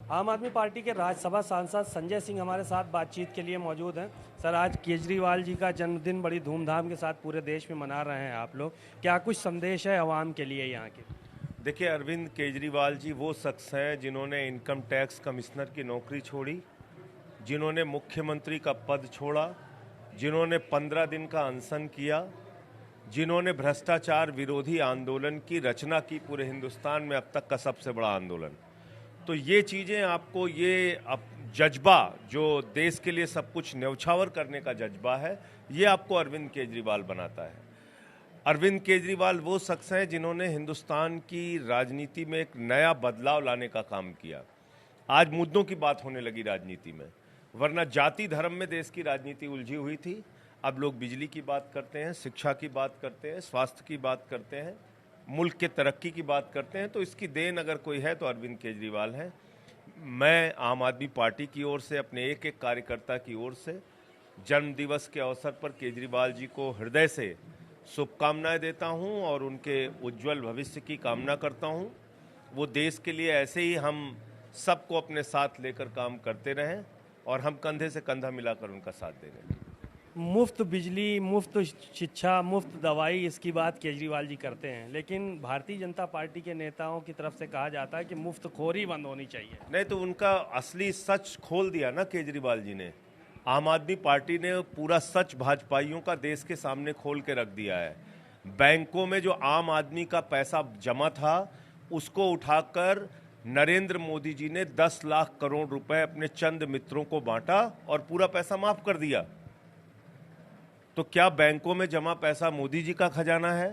आम आदमी पार्टी के राज्यसभा सांसद संजय सिंह हमारे साथ बातचीत के लिए मौजूद हैं। सर, आज केजरीवाल जी का जन्मदिन बड़ी धूमधाम के साथ पूरे देश में मना रहे हैं आप लोग, क्या कुछ संदेश है आवाम के लिए यहाँ के? देखिए, अरविंद केजरीवाल जी वो शख्स हैं जिन्होंने इनकम टैक्स कमिश्नर की नौकरी छोड़ी, जिन्होंने मुख्यमंत्री का पद छोड़ा, जिन्होंने 15 दिन का अनशन किया, जिन्होंने भ्रष्टाचार विरोधी आंदोलन की रचना की पूरे हिंदुस्तान में अब तक का सबसे बड़ा आंदोलन। तो ये चीज़ें आपको जज्बा जो देश के लिए सब कुछ न्यौछावर करने का जज्बा है, ये आपको अरविंद केजरीवाल बनाता है। अरविंद केजरीवाल वो शख्स हैं जिन्होंने हिंदुस्तान की राजनीति में एक नया बदलाव लाने का काम किया। आज मुद्दों की बात होने लगी राजनीति में, वरना जाति धर्म में देश की राजनीति उलझी हुई थी। अब लोग बिजली की बात करते हैं, शिक्षा की बात करते हैं, स्वास्थ्य की बात करते हैं, मुल्क के तरक्की की बात करते हैं। तो इसकी देन अगर कोई है तो अरविंद केजरीवाल है। मैं आम आदमी पार्टी की ओर से, अपने एक एक कार्यकर्ता की ओर से जन्मदिवस के अवसर पर केजरीवाल जी को हृदय से शुभकामनाएं देता हूं और उनके उज्जवल भविष्य की कामना करता हूं। वो देश के लिए ऐसे ही हम सबको अपने साथ लेकर काम करते रहें और हम कंधे से कंधा मिलाकर उनका साथ देंगे। मुफ्त बिजली, मुफ्त शिक्षा, मुफ्त दवाई, इसकी बात केजरीवाल जी करते हैं, लेकिन भारतीय जनता पार्टी के नेताओं की तरफ से कहा जाता है कि मुफ्तखोरी बंद होनी चाहिए। नहीं तो उनका असली सच खोल दिया ना केजरीवाल जी ने। आम आदमी पार्टी ने पूरा सच भाजपाइयों का देश के सामने खोल के रख दिया है। बैंकों में जो आम आदमी का पैसा जमा था, उसको उठाकर नरेंद्र मोदी जी ने 10 लाख करोड़ रुपए अपने चंद मित्रों को बांटा और पूरा पैसा माफ कर दिया। तो क्या बैंकों में जमा पैसा मोदी जी का खजाना है,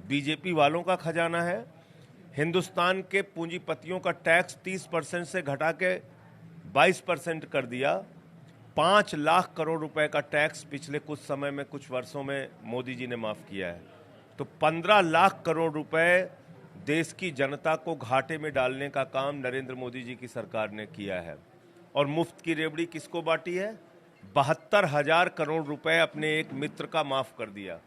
बीजेपी वालों का खजाना है? हिंदुस्तान के पूंजीपतियों का टैक्स 30% से घटा के 22% कर दिया। 5 लाख करोड़ रुपए का टैक्स पिछले कुछ समय में, कुछ वर्षों में मोदी जी ने माफ किया है। तो 15 लाख करोड़ रुपए देश की जनता को घाटे में डालने का काम नरेंद्र मोदी जी की सरकार ने किया है। और मुफ्त की रेवड़ी किसको बांटी है? 72,000 करोड़ रुपए अपने एक मित्र का माफ कर दिया।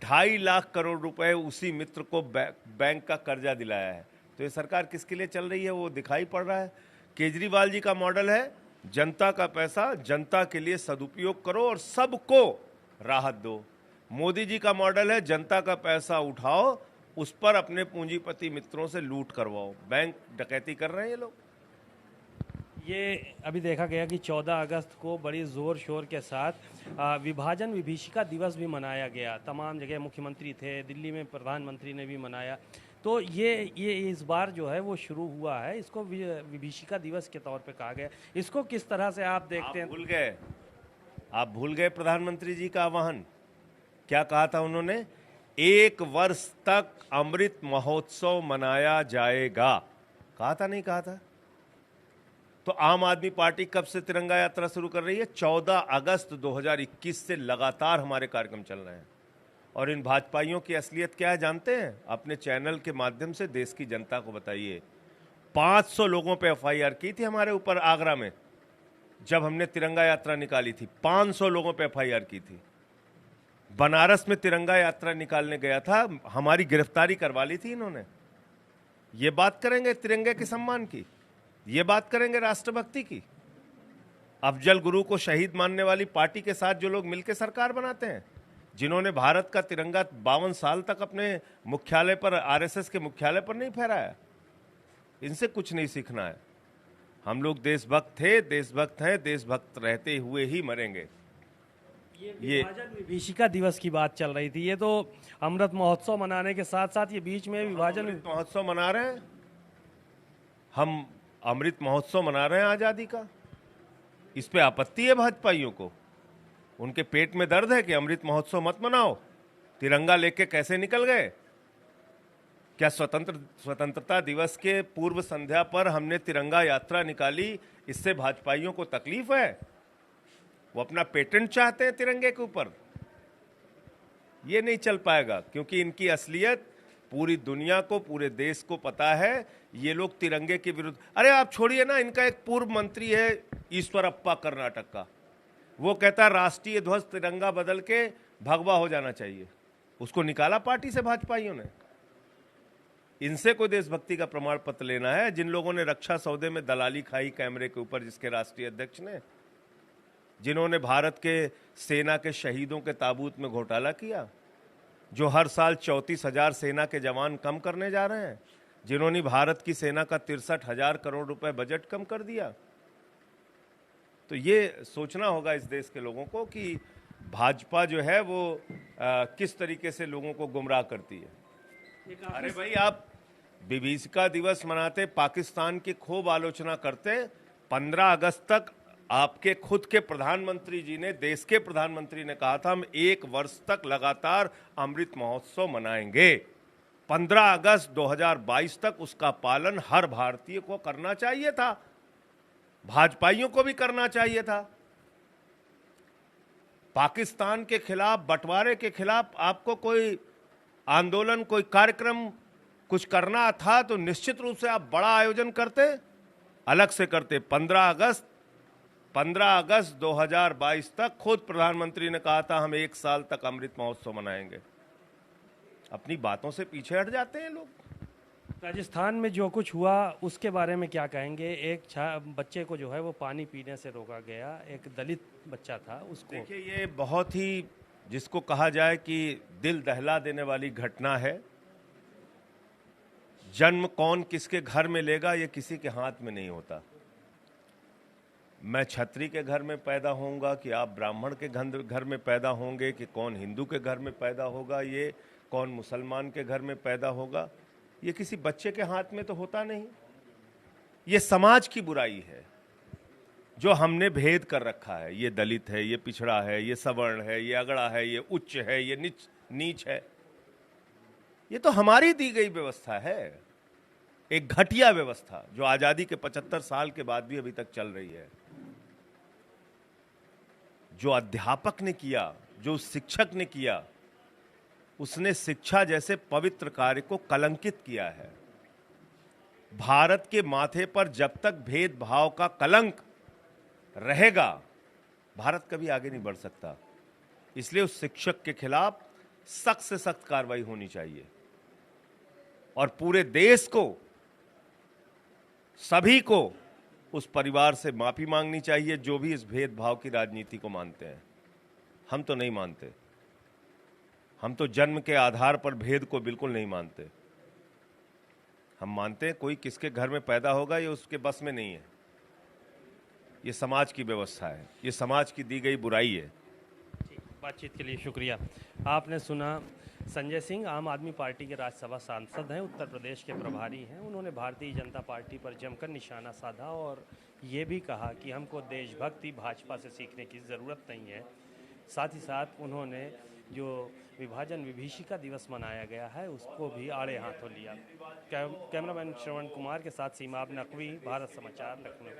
2.5 लाख करोड़ रुपए उसी मित्र को बैंक का कर्जा दिलाया है। तो ये सरकार किसके लिए चल रही है वो दिखाई पड़ रहा है। केजरीवाल जी का मॉडल है जनता का पैसा जनता के लिए सदुपयोग करो और सबको राहत दो। मोदी जी का मॉडल है जनता का पैसा उठाओ, उस पर अपने पूंजीपति मित्रों से लूट करवाओ। बैंक डकैती कर रहे हैं ये लोग। ये अभी देखा गया कि 14 अगस्त को बड़ी ज़ोर शोर के साथ विभाजन विभीषिका दिवस भी मनाया गया। तमाम जगह मुख्यमंत्री थे, दिल्ली में प्रधानमंत्री ने भी मनाया। तो ये इस बार जो है वो शुरू हुआ है, इसको विभीषिका दिवस के तौर पे कहा गया। इसको किस तरह से आप देखते हैं? आप भूल गए प्रधानमंत्री जी का आह्वान। क्या कहा था उन्होंने? 1 वर्ष तक अमृत महोत्सव मनाया जाएगा। कहा था, नहीं कहा था? तो आम आदमी पार्टी कब से तिरंगा यात्रा शुरू कर रही है? 14 अगस्त 2021 से लगातार हमारे कार्यक्रम चल रहे हैं। और इन भाजपाइयों की असलियत क्या है जानते हैं? अपने चैनल के माध्यम से देश की जनता को बताइए। 500 लोगों पे एफआईआर की थी हमारे ऊपर आगरा में, जब हमने तिरंगा यात्रा निकाली थी। 500 लोगों पे एफआईआर की थी। बनारस में तिरंगा यात्रा निकालने गया था, हमारी गिरफ्तारी करवा ली थी इन्होंने। ये बात करेंगे तिरंगे के सम्मान की, ये बात करेंगे राष्ट्रभक्ति की। अफजल गुरु को शहीद मानने वाली पार्टी के साथ जो लोग मिलकर सरकार बनाते हैं, जिन्होंने भारत का तिरंगा 52 साल तक अपने मुख्यालय पर, आरएसएस के मुख्यालय पर नहीं फहराया, इनसे कुछ नहीं सीखना है। हम लोग देशभक्त थे, देशभक्त हैं, देशभक्त रहते हुए ही मरेंगे। ये विभाजन विभीषिका दिवस की बात चल रही थी, ये तो अमृत महोत्सव मनाने के साथ साथ ये बीच में विभाजन महोत्सव मना रहे हैं। हम अमृत महोत्सव मना रहे हैं आजादी का। इस पे आपत्ति है भाजपाइयों को? उनके पेट में दर्द है कि अमृत महोत्सव मत मनाओ? तिरंगा लेके कैसे निकल गए? क्या स्वतंत्रता दिवस के पूर्व संध्या पर हमने तिरंगा यात्रा निकाली, इससे भाजपाइयों को तकलीफ है? वो अपना पेटेंट चाहते हैं तिरंगे के ऊपर। ये नहीं चल पाएगा, क्योंकि इनकी असलियत पूरी दुनिया को, पूरे देश को पता है। ये लोग तिरंगे के विरुद्ध। अरे आप छोड़िए ना, इनका एक पूर्व मंत्री है ईश्वरप्पा कर्नाटक का, वो कहता है राष्ट्रीय ध्वज तिरंगा बदल के भगवा हो जाना चाहिए। उसको निकाला पार्टी से भाजपाइयों ने। इनसे कोई देशभक्ति का प्रमाण पत्र लेना है? जिन लोगों ने रक्षा सौदे में दलाली खाई कैमरे के ऊपर, जिसके राष्ट्रीय अध्यक्ष ने, जिन्होंने भारत के सेना के शहीदों के ताबूत में घोटाला किया, जो हर साल 34,000 सेना के जवान कम करने जा रहे हैं, जिन्होंने भारत की सेना का 63,000 करोड़ रुपए बजट कम कर दिया। तो ये सोचना होगा इस देश के लोगों को कि भाजपा जो है वो किस तरीके से लोगों को गुमराह करती है। अरे भाई, आप विभीषिका दिवस मनाते, पाकिस्तान की खूब आलोचना करते, 15 अगस्त तक आपके खुद के प्रधानमंत्री जी ने, देश के प्रधानमंत्री ने कहा था हम 1 वर्ष तक लगातार अमृत महोत्सव मनाएंगे। 15 अगस्त 2022 तक उसका पालन हर भारतीय को करना चाहिए था, भाजपाइयों को भी करना चाहिए था। पाकिस्तान के खिलाफ, बंटवारे के खिलाफ आपको कोई आंदोलन, कोई कार्यक्रम कुछ करना था तो निश्चित रूप से आप बड़ा आयोजन करते, अलग से करते। 15 अगस्त 2022 तक खुद प्रधानमंत्री ने कहा था हम 1 साल तक अमृत महोत्सव मनाएंगे। अपनी बातों से पीछे हट जाते हैं लोग। राजस्थान में जो कुछ हुआ उसके बारे में क्या कहेंगे? एक बच्चे को जो है वो पानी पीने से रोका गया, एक दलित बच्चा था उसको। देखिए, ये बहुत ही, जिसको कहा जाए कि दिल दहला देने वाली घटना है। जन्म कौन किसके घर में लेगा ये किसी के हाथ में नहीं होता। मैं छत्री के घर में पैदा होऊंगा कि आप ब्राह्मण के घर में पैदा होंगे, कि कौन हिंदू के घर में पैदा होगा, ये कौन मुसलमान के घर में पैदा होगा, ये किसी बच्चे के हाथ में तो होता नहीं। ये समाज की बुराई है जो हमने भेद कर रखा है। ये दलित है, ये पिछड़ा है, ये सवर्ण है, ये अगड़ा है, ये उच्च है, ये नीच है। ये तो हमारी दी गई व्यवस्था है, एक घटिया व्यवस्था जो आजादी के 75 साल के बाद भी अभी तक चल रही है। जो अध्यापक ने किया, जो शिक्षक ने किया, उसने शिक्षा जैसे पवित्र कार्य को कलंकित किया है। भारत के माथे पर जब तक भेदभाव का कलंक रहेगा, भारत कभी आगे नहीं बढ़ सकता। इसलिए उस शिक्षक के खिलाफ सख्त से सख्त कार्रवाई होनी चाहिए और पूरे देश को, सभी को उस परिवार से माफी मांगनी चाहिए जो भी इस भेदभाव की राजनीति को मानते हैं। हम तो नहीं मानते। हम तो जन्म के आधार पर भेद को बिल्कुल नहीं मानते। हम मानते हैं कोई किसके घर में पैदा होगा ये उसके बस में नहीं है। ये समाज की व्यवस्था है, ये समाज की दी गई बुराई है। बातचीत के लिए शुक्रिया। आपने सुना संजय सिंह, आम आदमी पार्टी के राज्यसभा सांसद हैं, उत्तर प्रदेश के प्रभारी हैं। उन्होंने भारतीय जनता पार्टी पर जमकर निशाना साधा और ये भी कहा कि हमको देशभक्ति भाजपा से सीखने की ज़रूरत नहीं है। साथ ही साथ उन्होंने जो विभाजन विभीषिका दिवस मनाया गया है उसको भी आड़े हाथों लिया। कैमरामैन श्रवण कुमार के साथ सीमाब नकवी, भारत समाचार, लखनऊ।